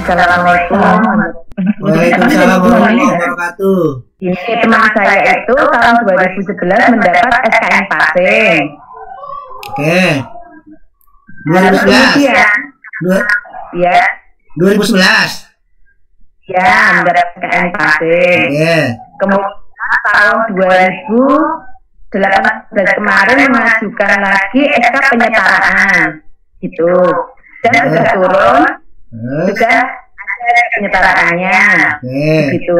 Assalamualaikum. Waalaikumsalam warahmatullahi wabarakatuh. Ini teman saya itu tahun 2011 mendapat SKM passing. Oke. Lalu 2011. kemudian, ya, 2011. ya mendapat SKM passing. Oke. Kemudian tahun 2018 kemarin mengajukan lagi SK penyetaraan, gitu. Dan sudah turun, sudah ada penyetaraannya, gitu.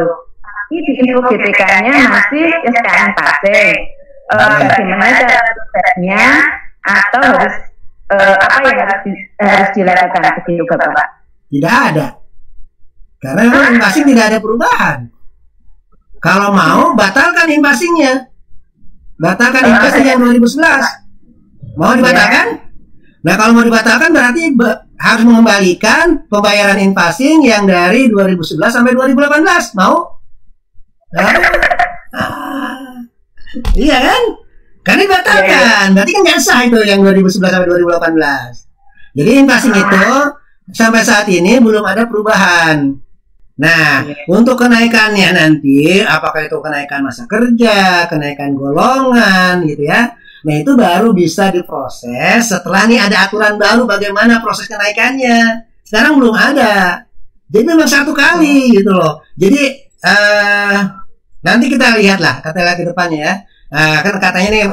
Ini di info GTK-nya masih SKM passing. Bagaimana cara prosesnya atau harus apa yang harus dilakukan begitu Bapak? Tidak ada. Karena memang passing tidak ada perubahan. Kalau mau batalkan passingnya. Batalkan passing yang 2011. Mau dibatalkan? Nah, kalau mau dibatalkan berarti harus mengembalikan pembayaran passing yang dari 2011 sampai 2018. Mau? Iya kan? Karena dibatalkan. Berarti kan nggak sah itu yang 2011 sampai 2018. Jadi passing itu sampai saat ini belum ada perubahan. Nah, untuk kenaikannya nanti, apakah itu kenaikan masa kerja, kenaikan golongan, gitu ya. Nah, itu baru bisa diproses setelah nih ada aturan baru bagaimana proses kenaikannya. Sekarang belum ada. Jadi memang satu kali gitu loh. Jadi nanti kita lihat ke depannya ya. Kan katanya nih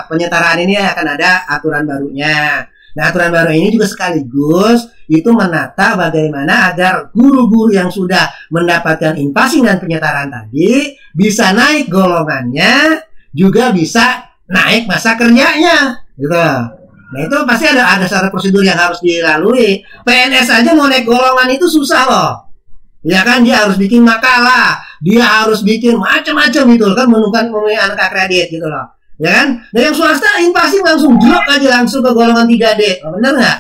penyetaraan ini akan ada aturan barunya. Nah, aturan baru ini juga sekaligus itu menata bagaimana agar guru-guru yang sudah mendapatkan passing dan penyetaraan tadi bisa naik golongannya, juga bisa naik masa kerjanya, gitu. Nah, itu pasti ada syarat prosedur yang harus dilalui. PNS aja mau naik golongan itu susah loh. Ya kan, dia harus bikin makalah, dia harus bikin macam-macam gitu kan, memenuhi anak kredit gitu loh. Ya kan? Nah, yang swasta passing langsung drop aja langsung ke golongan 3D. Oh, benar nggak?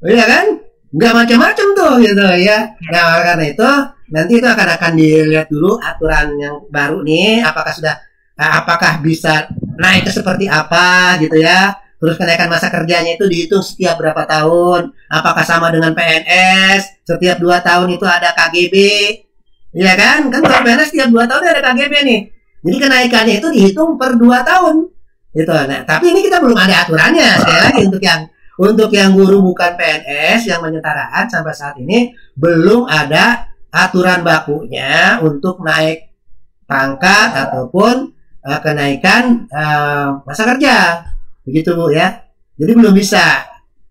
Iya kan? Nggak macam-macam tuh gitu ya. Nah, karena itu nanti itu akan dilihat dulu aturan yang baru nih, apakah bisa naik seperti apa gitu ya. Terus kenaikan masa kerjanya itu dihitung setiap berapa tahun. Apakah sama dengan PNS? Setiap 2 tahun itu ada KGB. Iya kan? Kan kalau PNS setiap 2 tahun ada KGB nih. Jadi kenaikannya itu dihitung per 2 tahun. Gitu. Nah, tapi ini kita belum ada aturannya. Sekali lagi untuk yang guru bukan PNS yang penyetaraan sampai saat ini belum ada aturan bakunya untuk naik pangkat ataupun kenaikan masa kerja, begitu Bu ya. Jadi belum bisa.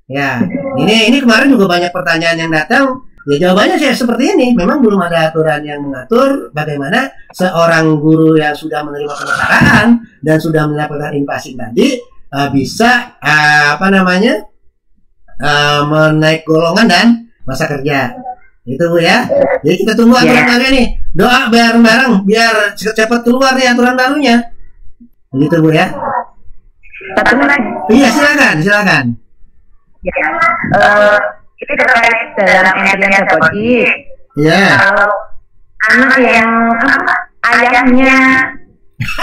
Ya, ini kemarin juga banyak pertanyaan yang datang. Ya jawabannya seperti ini. Memang belum ada aturan yang mengatur bagaimana seorang guru yang sudah menerima penyetaraan dan sudah mendapatkan passing tadi bisa menaik golongan dan masa kerja. Itu Bu ya. Jadi kita tunggu aturan barunya nih. Doa bareng-bareng biar cepat keluar nih aturan barunya. Begitu Bu ya. Iya, silakan. Ya, itu terkait dalam antrian dapodik. Ya. Kalau anak yang ayahnya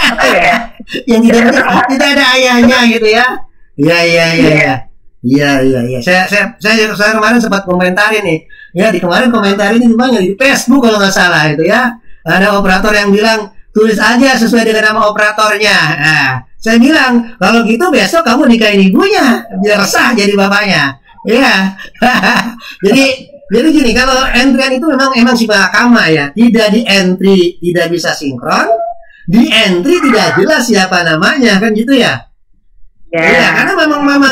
apa ya? Yang tidak ada ayahnya gitu ya. Iya. Saya kemarin sempat komentarin nih. Ya, kemarin komentarin ini di Facebook kalau nggak salah itu ya. Ada operator yang bilang tulis aja sesuai dengan nama operatornya. Nah, saya bilang kalau gitu besok kamu nikahin ibunya biar sah jadi bapaknya. Iya. jadi gini, kalau antrian itu memang sifat kama ya. Tidak di entry tidak bisa sinkron, di entry tidak jelas siapa namanya kan gitu ya. Ya, karena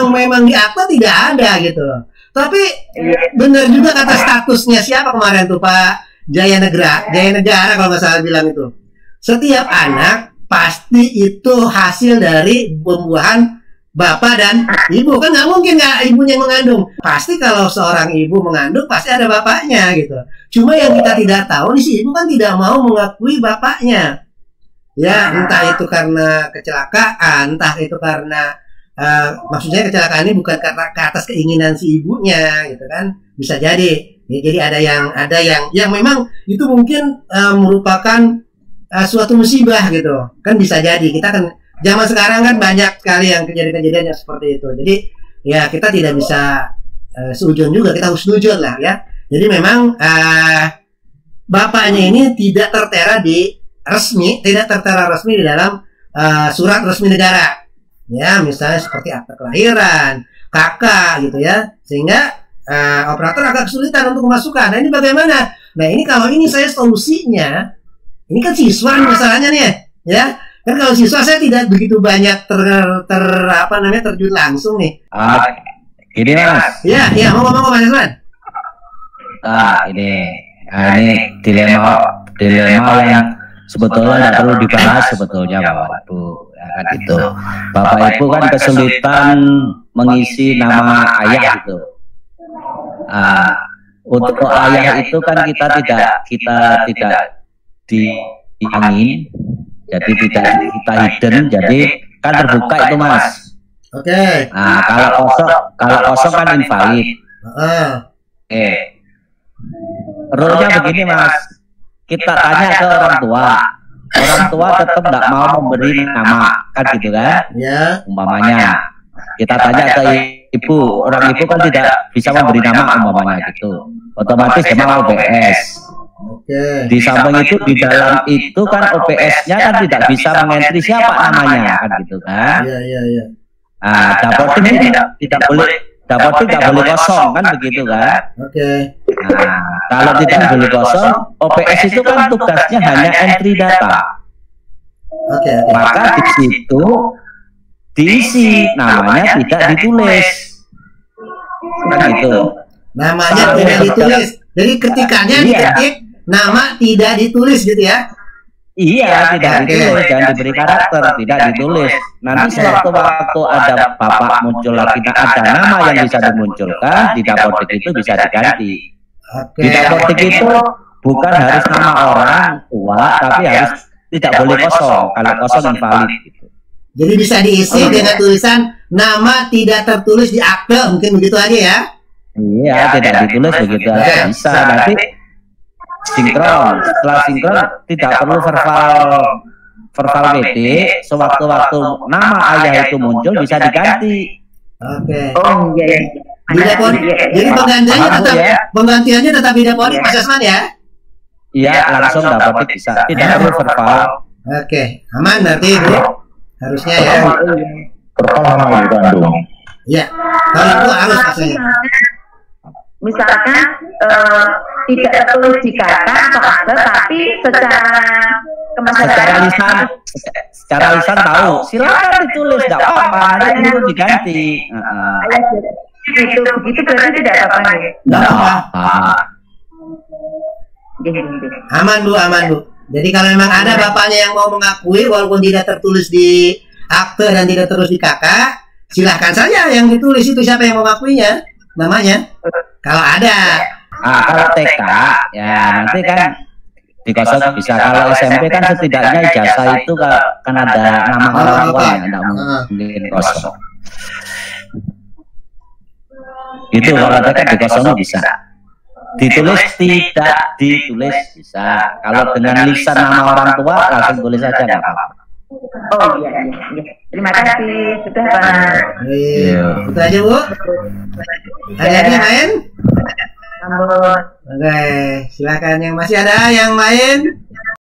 memang di akta tidak ada gitu. Tapi benar juga kata statusnya siapa kemarin tuh Pak Jaya Negara kalau nggak salah bilang itu. Setiap anak pasti itu hasil dari pembuahan bapak dan ibu. Kan nggak mungkin nggak ibunya yang mengandung. Pasti kalau seorang ibu mengandung pasti ada bapaknya gitu. Cuma yang kita tidak tahu nih, si ibu kan tidak mau mengakui bapaknya. Ya, entah itu karena kecelakaan, entah itu karena maksudnya kecelakaan ini bukan karena ke atas keinginan si ibunya gitu kan, bisa jadi ya, jadi ada yang memang itu mungkin merupakan suatu musibah gitu kan, bisa jadi. Kita kan zaman sekarang kan banyak sekali yang kejadian-kejadian yang seperti itu. Jadi ya kita tidak bisa seujun juga, kita husnuzon lah ya. Jadi memang bapaknya ini tidak tertera resmi di dalam surat resmi negara. Ya, misalnya seperti akta kelahiran, kakak gitu ya. Sehingga operator agak kesulitan untuk memasukkan. Nah, ini bagaimana? Nah, ini kalau ini saya solusinya, ini kan siswa masalahnya nih ya. Kan kalau siswa saya tidak begitu banyak terjun langsung nih. Gini Mas. Ya, ngomong Mas Isman. Ini dilema yang sebetulnya tidak perlu dibahas sebetulnya Bapak Ibu. Ya, kan itu. Bapak Ibu kan kesulitan mengisi nama ayah itu. Untuk ayah itu kan kita tidak diangin, jadi tidak kita hidden, jadi kan terbuka itu Mas. Oke. Nah, kalau kosong kan invalid. Rule-nya begini Mas, kita tanya ke orang tua tetap tidak mau memberi nama, kan gitu kan? Ya. Umpamanya kita tanya ke ibu, orang ibu kan tidak bisa memberi nama umpamanya gitu, otomatis dia mau OPS. Di samping itu di dalam itu kan OPS-nya kan tidak bisa mengentri siapa namanya, kan gitu kan? Iya. Nah, dapur ini tidak boleh kosong, kan begitu kan? Oke. Nah, kalau tidak boleh kosong, OPS itu kan tugasnya hanya entry data. Oke. Maka di situ diisi, namanya tidak ditulis. Kan gitu. Namanya tidak ditulis. Jadi ketikanya diketik, nama tidak ditulis gitu ya? Iya, tidak ditulis, jangan diberi karakter, tidak ditulis. Nanti sewaktu-waktu ada bapak muncul lagi, ada nama yang bisa dimunculkan di dapodik itu bisa diganti. Di dapodik itu bukan harus nama orang tua, tapi harus tidak boleh kosong. Kalau kosong invalid gitu. Jadi bisa diisi dengan tulisan nama tidak tertulis di akte, mungkin begitu aja ya? Iya, tidak ditulis begitu aja bisa. Nanti sinkron, setelah sinkron tidak perlu verbal WD, sewaktu-waktu nama ayah itu muncul bisa diganti. Oke. Oh iya. Jadi penggantiannya tetap di dapodik Mas Asman ya? Iya, langsung dapodik bisa, tidak perlu verbal. Oke, aman berarti Bu. Harusnya ya. Verbal sama Ibu kandung. Iya. Kalau itu harus maksudnya. Misalkan tidak tertulis di kata atau akte, tapi secara lisan tahu, silakan ditulis, tidak apa-apa, nanti dulu diganti. Itu begitu berarti tidak apa-apa ya? Tidak apa-apa. Aman Bu. Jadi kalau memang ada bapaknya yang mau mengakui walaupun tidak tertulis di akte dan tidak tertulis di kakak, silahkan saja yang ditulis itu siapa yang mau mengakuinya, namanya. Kalau ada. Kalau TK ya nanti kan dikosong bisa. Kalau SMP kan setidaknya ijazah itu kan ada nama orang tuanya, tidak mungkin kosong. Itu kalau TK dikosong bisa. Ditulis tidak ditulis bisa. Kalau dengan lisan nama orang tua langsung tulis saja nggak apa-apa. Oh iya. Terima kasih sudah Pak. Iya. Itu aja Bu. Ada lagi yang lain? Oke, silakan yang masih ada yang lain.